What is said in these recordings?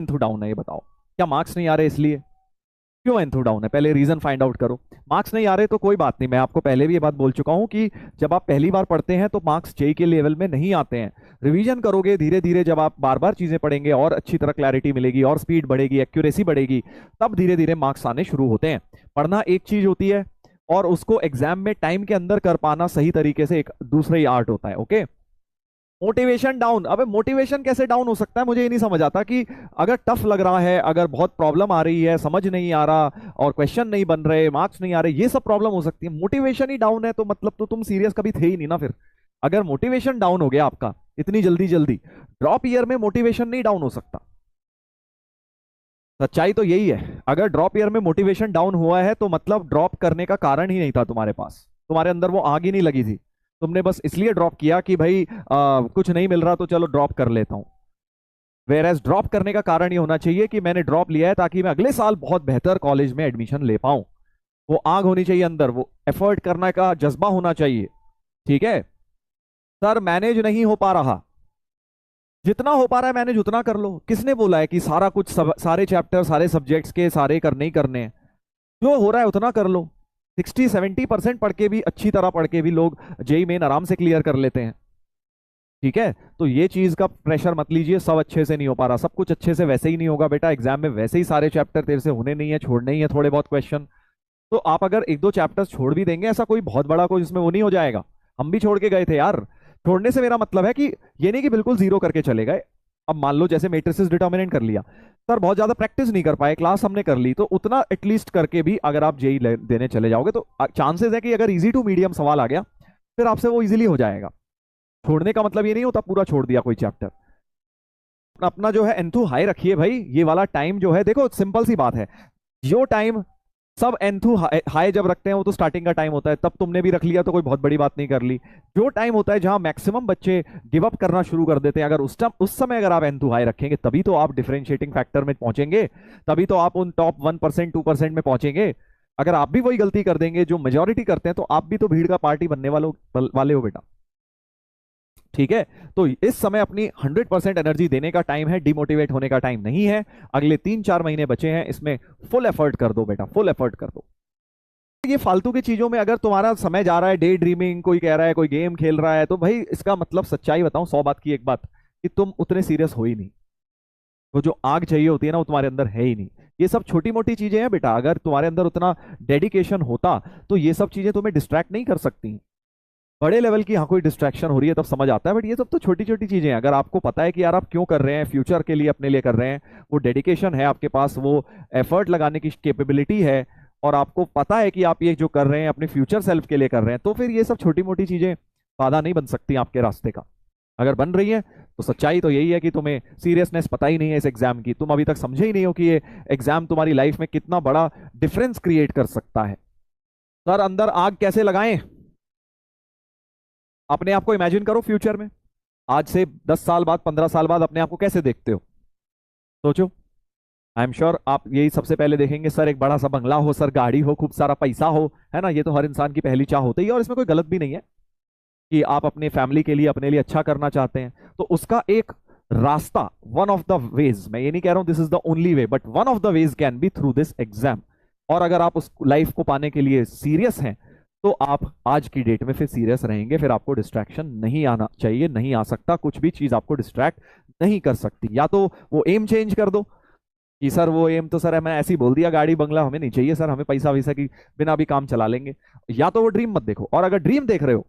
Enthu down है ये बताओ? क्या मार्क्स नहीं आ रहे इसलिए? क्यों एंथू डाउन है? पहले रीजन फाइंड आउट करो। मार्क्स नहीं आ रहे तो कोई बात नहीं, मैं आपको पहले भी ये बात बोल चुका हूं कि जब आप पहली बार पढ़ते हैं तो मार्क्स जेई के लेवल में नहीं आते हैं। रिवीजन करोगे धीरे धीरे, जब आप बार बार चीजें पढ़ेंगे और अच्छी तरह क्लैरिटी मिलेगी और स्पीड बढ़ेगी, एक्यूरेसी बढ़ेगी, तब धीरे धीरे मार्क्स आने शुरू होते हैं। पढ़ना एक चीज होती है और उसको एग्जाम में टाइम के अंदर कर पाना सही तरीके से एक दूसरा ही आर्ट होता है। ओके। मोटिवेशन डाउन, अबे मोटिवेशन कैसे डाउन हो सकता है? मुझे ये नहीं समझ आता कि अगर टफ लग रहा है, अगर बहुत प्रॉब्लम आ रही है, समझ नहीं आ रहा और क्वेश्चन नहीं बन रहे, मार्क्स नहीं आ रहे, ये सब प्रॉब्लम हो सकती है, मोटिवेशन ही डाउन है तो मतलब तो तुम सीरियस कभी थे ही नहीं ना फिर। अगर मोटिवेशन डाउन हो गया आपका इतनी जल्दी जल्दी, ड्रॉप ईयर में मोटिवेशन नहीं डाउन हो सकता। सच्चाई तो यही है। अगर ड्रॉप ईयर में मोटिवेशन डाउन हुआ है तो मतलब ड्रॉप करने का कारण ही नहीं था तुम्हारे पास, तुम्हारे अंदर वो आग ही नहीं लगी थी। तुमने बस इसलिए ड्रॉप किया कि भाई कुछ नहीं मिल रहा तो चलो ड्रॉप कर लेता हूं। वेर एज ड्रॉप करने का कारण ये होना चाहिए कि मैंने ड्रॉप लिया है ताकि मैं अगले साल बहुत बेहतर कॉलेज में एडमिशन ले पाऊं। वो आग होनी चाहिए अंदर, वो एफर्ट करने का जज्बा होना चाहिए। ठीक है। सर मैनेज नहीं हो पा रहा, जितना हो पा रहा है मैनेज उतना कर लो। किसने बोला है कि सारा कुछ सारे चैप्टर सारे सब्जेक्ट्स के सारे करने ही करने हैं? जो हो रहा है उतना कर लो। 60-70% पढ़ के भी, अच्छी तरह पढ़ के भी लोग जेई मेन आराम से क्लियर कर लेते हैं। ठीक है। तो ये चीज का प्रेशर मत लीजिए, सब अच्छे से नहीं हो पा रहा, सब कुछ अच्छे से वैसे ही नहीं होगा बेटा। एग्जाम में वैसे ही सारे चैप्टर तेरे से होने नहीं है, छोड़ने ही है थोड़े बहुत क्वेश्चन। तो आप अगर एक दो चैप्टर्स छोड़ भी देंगे, ऐसा कोई बहुत बड़ा कोई इसमें वो नहीं हो जाएगा। हम भी छोड़ के गए थे यार। छोड़ने से मेरा मतलब है कि ये नहीं कि बिल्कुल जीरो करके चले गए। अब मान लो जैसे मैट्रिसेस डिटर्मिनेंट कर लिया, सर बहुत ज्यादा प्रैक्टिस नहीं कर पाए, क्लास हमने कर ली, तो उतना एटलीस्ट करके भी अगर आप जेई देने चले जाओगे तो चांसेस है कि अगर इजी टू मीडियम सवाल आ गया फिर आपसे वो इजीली हो जाएगा। छोड़ने का मतलब ये नहीं होता पूरा छोड़ दिया कोई चैप्टर। अपना जो है एंथू हाई रखिए भाई। ये वाला टाइम जो है, देखो सिंपल सी बात है, जो टाइम सब एंथू हाई जब रखते हैं वो तो स्टार्टिंग का टाइम होता है, तब तुमने भी रख लिया तो कोई बहुत बड़ी बात नहीं कर ली। जो टाइम होता है जहां मैक्सिमम बच्चे गिव अप करना शुरू कर देते हैं, अगर उस समय अगर आप एंथू हाई रखेंगे तभी तो आप डिफरेंशिएटिंग फैक्टर में पहुंचेंगे, तभी तो आप उन टॉप 1% 2% में पहुंचेंगे। अगर आप भी वही गलती कर देंगे जो मेजोरिटी करते हैं तो आप भी तो भीड़ का पार्टी बनने वाले हो बेटा। ठीक है। तो इस समय अपनी 100% एनर्जी देने का टाइम है, डिमोटिवेट होने का टाइम नहीं है। अगले 3-4 महीने बचे हैं, इसमें फुल एफर्ट कर दो बेटा, फुल एफर्ट कर दो। ये फालतू की चीजों में अगर तुम्हारा समय जा रहा है, डे ड्रीमिंग कोई कह रहा है, कोई गेम खेल रहा है, तो भाई इसका मतलब सच्चाई बताऊं 100 बात की एक बात, कि तुम उतने सीरियस हो ही नहीं। वो जो आग चाहिए होती है ना वो तुम्हारे अंदर है ही नहीं। ये सब छोटी मोटी चीजें हैं बेटा, अगर तुम्हारे अंदर उतना डेडिकेशन होता तो ये सब चीजें तुम्हें डिस्ट्रैक्ट नहीं कर सकती। बड़े लेवल की हाँ कोई डिस्ट्रैक्शन हो रही है तब समझ आता है, बट ये सब तो छोटी छोटी चीजें हैं। अगर आपको पता है कि यार आप क्यों कर रहे हैं, फ्यूचर के लिए अपने लिए कर रहे हैं, वो डेडिकेशन है आपके पास, वो एफर्ट लगाने की कैपेबिलिटी है, और आपको पता है कि आप ये जो कर रहे हैं अपने फ्यूचर सेल्फ के लिए कर रहे हैं, तो फिर ये सब छोटी मोटी चीजें बाधा नहीं बन सकती आपके रास्ते का। अगर बन रही है तो सच्चाई तो यही है कि तुम्हें सीरियसनेस पता ही नहीं है इस एग्जाम की, तुम अभी तक समझे ही नहीं हो कि ये एग्जाम तुम्हारी लाइफ में कितना बड़ा डिफरेंस क्रिएट कर सकता है। सर अंदर आग कैसे लगाएं? अपने आप को इमेजिन करो फ्यूचर में, आज से 10 साल बाद 15 साल बाद अपने आप को कैसे देखते हो? सोचो। आई एम श्योर आप यही सबसे पहले देखेंगे, सर एक बड़ा सा बंगला हो, सर गाड़ी हो, खूब सारा पैसा हो, है ना? ये तो हर इंसान की पहली चाह होती है और इसमें कोई गलत भी नहीं है कि आप अपने फैमिली के लिए अपने लिए अच्छा करना चाहते हैं। तो उसका एक रास्ता, वन ऑफ द वेज, मैं ये नहीं कह रहा हूं this is the only way, but one of the ways can be through this exam. और अगर आप उस लाइफ को पाने के लिए सीरियस हैं तो आप आज की डेट में फिर सीरियस रहेंगे, फिर आपको डिस्ट्रैक्शन नहीं आना चाहिए, नहीं आ सकता, कुछ भी चीज आपको डिस्ट्रैक्ट नहीं कर सकती। या तो वो एम चेंज कर दो कि सर वो एम तो सर हमें ऐसे ही बोल दिया, गाड़ी बंगला हमें नहीं चाहिए सर, हमें पैसा वैसा की बिना भी काम चला लेंगे। या तो वो ड्रीम मत देखो, और अगर ड्रीम देख रहे हो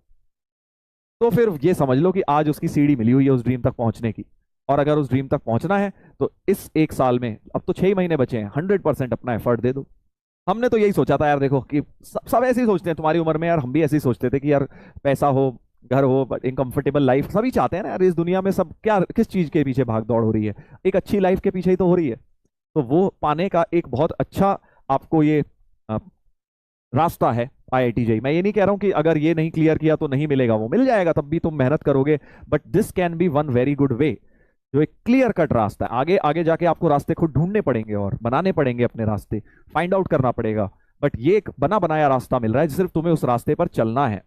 तो फिर ये समझ लो कि आज उसकी सीढ़ी मिली हुई है उस ड्रीम तक पहुंचने की। और अगर उस ड्रीम तक पहुंचना है तो इस एक साल में, अब तो 6 महीने बचे हैं, 100% अपना एफर्ट दे दो। हमने तो यही सोचा था यार, देखो कि सब ऐसे ही सोचते हैं तुम्हारी उम्र में यार, हम भी ऐसे ही सोचते थे कि यार पैसा हो, घर हो, इनकम्फर्टेबल लाइफ, सभी चाहते हैं ना यार इस दुनिया में। सब क्या, किस चीज के पीछे भाग दौड़ हो रही है? एक अच्छी लाइफ के पीछे ही तो हो रही है। तो वो पाने का एक बहुत अच्छा आपको ये अ, रास्ता है आईआईटी जेई। मैं ये नहीं कह रहा हूं कि अगर ये नहीं क्लियर किया तो नहीं मिलेगा, वो मिल जाएगा, तब भी तुम मेहनत करोगे, but this can be one very good way, जो एक क्लियर कट रास्ता है। आगे आगे जाके आपको रास्ते खुद ढूंढने पड़ेंगे और बनाने पड़ेंगे, अपने रास्ते फाइंड आउट करना पड़ेगा, बट ये एक बना बनाया रास्ता मिल रहा है, सिर्फ तुम्हें उस रास्ते पर चलना है।